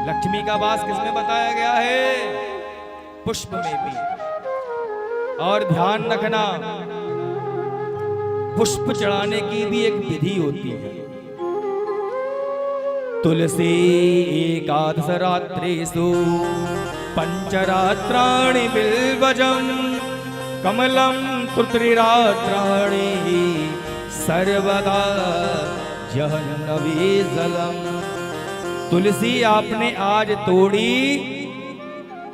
लक्ष्मी का वास किसमें बताया गया है? पुष्प में भी। और ध्यान रखना, पुष्प चढ़ाने की भी एक विधि होती है। तुलसी एकादश रात्रेषु पंचरात्राणि बिल्वजं कमलं तुत्रिरात्राणि सर्वदा जहन्नवी जलम। तुलसी आपने आज तोड़ी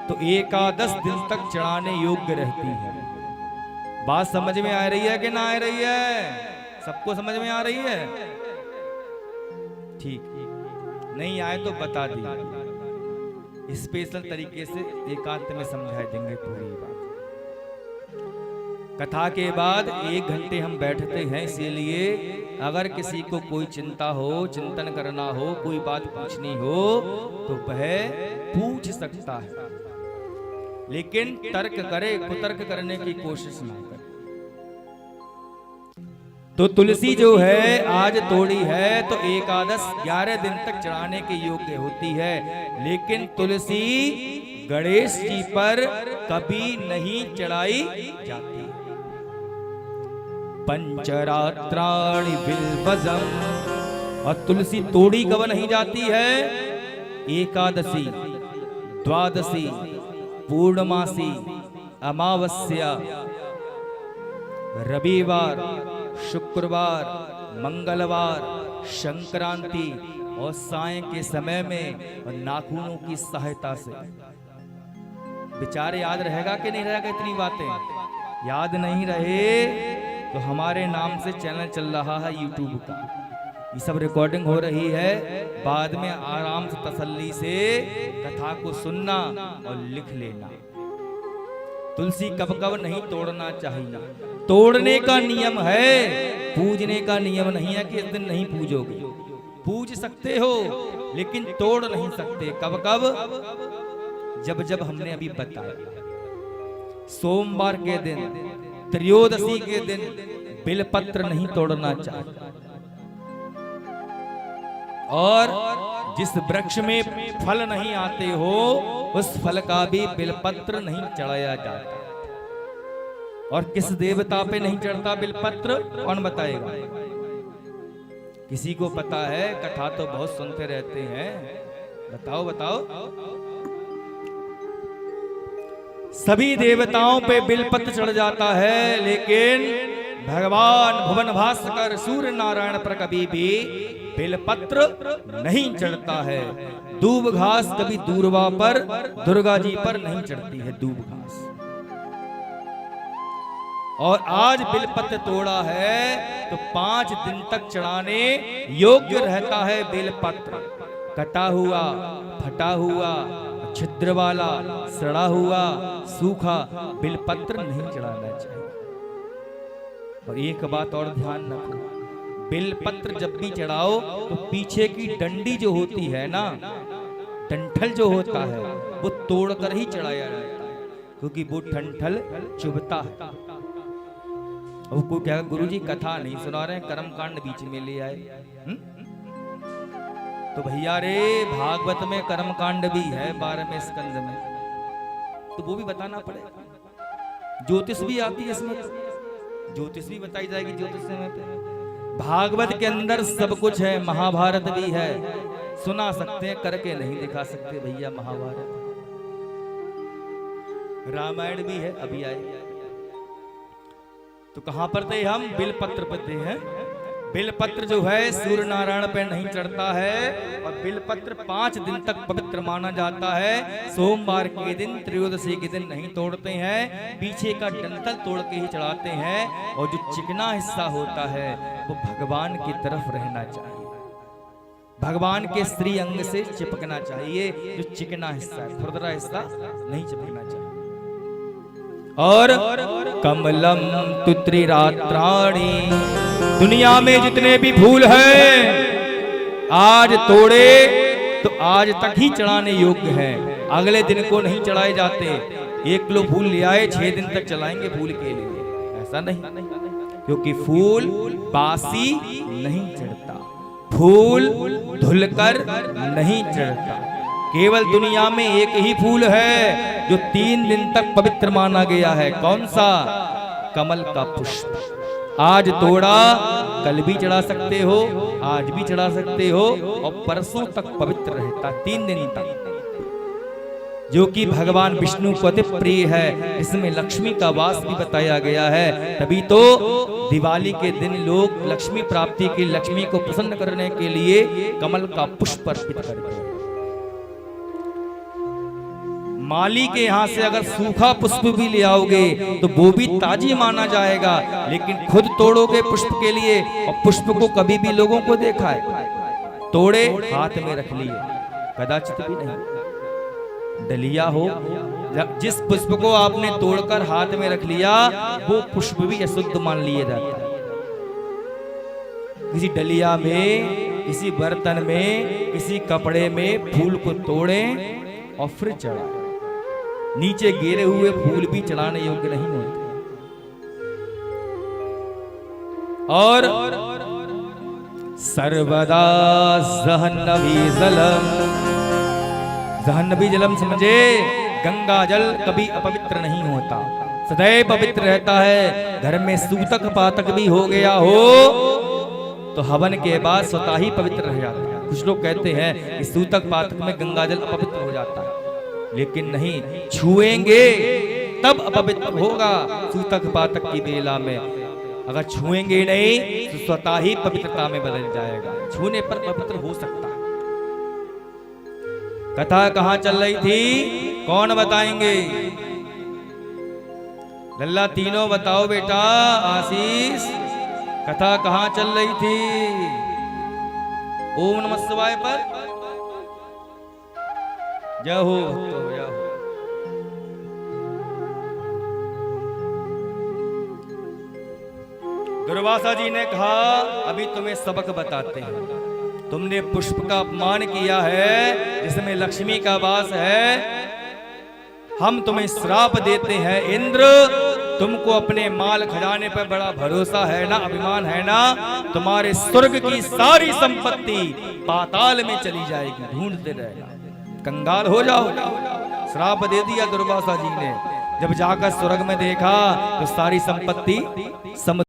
तो एकादश दिन तक चढ़ाने योग्य रहती है। बात समझ में आ रही है कि ना आ रही है? सबको समझ में आ रही है? ठीक, नहीं आए तो बता दी, स्पेशल तरीके से एकांत में समझा देंगे पूरी बात। कथा के बाद 1 घंटे हम बैठते हैं, इसीलिए अगर किसी को कोई चिंता हो, चिंतन करना हो, कोई बात पूछनी हो तो वह पूछ सकता है, लेकिन तर्क करे, कुतर्क करने की कोशिश ना करे। तो तुलसी जो है आज तोड़ी है तो एकादश 11 दिन तक चढ़ाने के योग्य होती है, लेकिन तुलसी गणेश जी पर कभी नहीं चढ़ाई जाती। पंचरात्राणि बिल्वजं, और तुलसी तोड़ी कब नहीं जाती है? एकादशी, द्वादशी, पूर्णमासी, अमावस्या, रविवार, शुक्रवार, मंगलवार, संक्रांति और साय के समय में और नाखूनों की सहायता से। विचार याद रहेगा कि नहीं रहेगा? इतनी बातें याद नहीं रहे तो हमारे नाम से चैनल चल रहा है यूट्यूब का, ये सब रिकॉर्डिंग हो रही है, बाद में आराम से तसल्ली से कथा को सुनना और लिख लेना। तुलसी कब कब नहीं तोड़ना चाहिए। तोड़ने का नियम है, पूजने का नियम नहीं है कि इस दिन नहीं पूजोगे। पूज सकते हो लेकिन तोड़ नहीं सकते। कब कब? जब जब हमने अभी बताया। सोमवार के दिन, त्रयोदशी के दिन बिलपत्र नहीं तोड़ना चाहिए, और जिस वृक्ष में फल नहीं आते हो उस फल का भी बिलपत्र नहीं चढ़ाया जाता। और किस देवता पे नहीं चढ़ता बिलपत्र? कौन बताएगा? किसी को पता है? कथा तो बहुत सुनते रहते हैं, बताओ बताओ। सभी देवताओं पे बिलपत्र चढ़ जाता है, लेकिन भगवान भुवन भास्कर सूर्य नारायण पर कभी भी बिलपत्र नहीं चढ़ता है। दूब घास कभी दूर्वा पर, दुर्गा जी पर नहीं चढ़ती है दूब घास। और आज बिलपत्र तोड़ा है तो 5 दिन तक चढ़ाने योग्य रहता है बिलपत्र। कटा हुआ, फटा हुआ, छिद्र वाला, सड़ा हुआ, सूखा बिलपत्र नहीं चढ़ाना चाहिए। और एक बात और ध्यान रखो, बिलपत्र जब भी चढ़ाओ तो पीछे की डंडी जो होती है ना, डंठल जो होता है, वो तोड़कर ही चढ़ाया जाता है, क्योंकि वो डंठल चुभता है। और कोई क्या, गुरुजी कथा नहीं सुना रहे हैं, कर्म कांड बीच में ले आए। तो भैया रे, भागवत में कर्म कांड भी है 12वें स्कंद में, तो वो भी बताना पड़ेगा। ज्योतिष भी आती है इसमें, ज्योतिष भी बताई जाएगी ज्योतिष समय पे। भागवत के अंदर सब कुछ है, महाभारत भी है, सुना सकते हैं, करके नहीं दिखा सकते भैया। महाभारत, रामायण भी है, अभी आए। तो कहां पर थे हम? बिलपत्र पर थे हैं। बिलपत्र जो है सूर्य नारायण पे नहीं चढ़ता है, और बिलपत्र 5 दिन तक पवित्र माना जाता है। सोमवार के दिन, त्रयोदशी के दिन नहीं तोड़ते हैं, पीछे का डंठल तोड़ के ही चढ़ाते हैं। और जो चिकना हिस्सा होता है वो भगवान की तरफ रहना चाहिए, भगवान के श्री अंग से चिपकना चाहिए। जो चिकना हिस्सा है, खुरदरा हिस्सा नहीं चिपकना चाहिए। और कमलम तुत्रिरात्राणि, दुनिया में जितने भी फूल हैं आज तोड़े तो आज तक ही चढ़ाने योग्य हैं, अगले दिन को नहीं चढ़ाए जाते। 1 किलो फूल ले आए, 6 दिन तक चलाएंगे फूल के लिए, ऐसा नहीं, क्योंकि फूल बासी नहीं चढ़ता, फूल धुलकर नहीं चढ़ता, केवल दुनिया में एक ही फूल है जो 3 दिन तक पवित्र माना गया है। कौन सा? कमल का पुष्प। आज तोड़ा, कल भी चढ़ा सकते हो, आज भी चढ़ा सकते हो, और परसों तक पवित्र रहता, 3 दिन तक, जो कि भगवान विष्णु को अति प्रिय है। इसमें लक्ष्मी का वास भी बताया गया है। तभी तो दिवाली के दिन लोग लक्ष्मी प्राप्ति की, लक्ष्मी को प्रसन्न करने के लिए कमल का पुष्प अर्पित करते हैं। माली के यहाँ से अगर सूखा पुष्प भी ले आओगे तो वो भी ताजी माना जाएगा, लेकिन खुद तोड़ोगे पुष्प के लिए, और पुष्प को कभी भी लोगों को देखा है तोड़े हाथ में रख लिए? कदाचित भी नहीं। डलिया हो, जिस पुष्प को आपने तोड़कर हाथ में रख लिया वो पुष्प भी अशुद्ध मान लिए जाता है। किसी डलिया में, किसी बर्तन में, किसी कपड़े में फूल को तोड़ें और फिर चढ़ाएं। नीचे गिरे हुए फूल भी चढ़ाने योग्य नहीं होते। और सर्वदा जहन्नवी जलम, जहन्नवी जलम समझे, गंगा जल कभी अपवित्र नहीं होता, सदैव पवित्र रहता है। घर में सूतक पातक भी हो गया हो तो हवन के बाद स्वतः ही पवित्र रह जाता है। कुछ लोग कहते हैं कि सूतक पातक में गंगा जल अपवित्र हो जाता है, लेकिन नहीं, छुएंगे तब अपवित्र होगा। सूतक पातक की बेला में अगर छुएंगे नहीं तो स्वतः ही पवित्रता में बदल जाएगा। छूने पर पवित्र हो सकता है। कथा कहां चल रही थी, कौन बताएंगे? लल्ला तीनों बताओ बेटा। आशीष, कथा कहां चल रही थी? ओम नमः शिवाय पर जय हो, जय हो। दुर्वासा जी ने कहा अभी तुम्हें सबक बताते हैं। तुमने पुष्प का अपमान किया है जिसमें लक्ष्मी का वास है। हम तुम्हें श्राप देते हैं इंद्र, तुमको अपने माल खजाने पर बड़ा भरोसा है ना, अभिमान है ना, तुम्हारे स्वर्ग की सारी संपत्ति पाताल में चली जाएगी, ढूंढते रहना, कंगाल हो जाओ। श्राप दे दिया दुर्वासा जी ने। जब जाकर स्वर्ग में देखा तो सारी संपत्ति